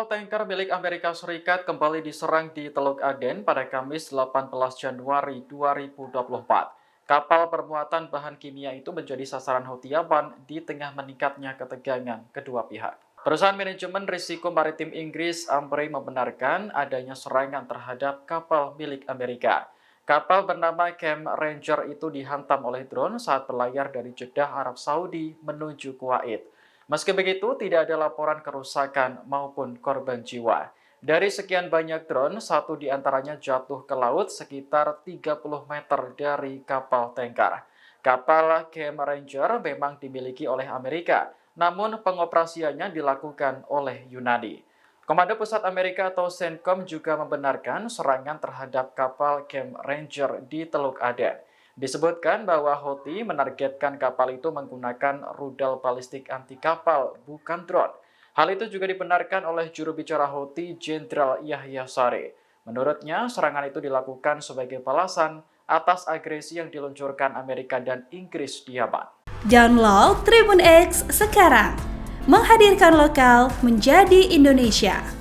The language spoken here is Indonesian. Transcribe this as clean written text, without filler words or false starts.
Kapal tanker milik Amerika Serikat kembali diserang di Teluk Aden pada Kamis 18 Januari 2024. Kapal bermuatan bahan kimia itu menjadi sasaran Houthi Yaman di tengah meningkatnya ketegangan kedua pihak. Perusahaan manajemen risiko maritim Inggris Ambrey membenarkan adanya serangan terhadap kapal milik Amerika. Kapal bernama Camp Ranger itu dihantam oleh drone saat berlayar dari Jeddah, Arab Saudi menuju Kuwait. Meski begitu, tidak ada laporan kerusakan maupun korban jiwa. Dari sekian banyak drone, satu di antaranya jatuh ke laut sekitar 30 meter dari kapal tanker. Kapal Camp Ranger memang dimiliki oleh Amerika, namun pengoperasiannya dilakukan oleh Yunani. Komando Pusat Amerika atau CENTCOM juga membenarkan serangan terhadap kapal Camp Ranger di Teluk Aden. Disebutkan bahwa Houthi menargetkan kapal itu menggunakan rudal balistik anti kapal, bukan drone. Hal itu juga dibenarkan oleh juru bicara Houthi, Jenderal Yahya Saree. Menurutnya, serangan itu dilakukan sebagai balasan atas agresi yang diluncurkan Amerika dan Inggris di Yaman. Download Tribun X sekarang, menghadirkan lokal menjadi Indonesia.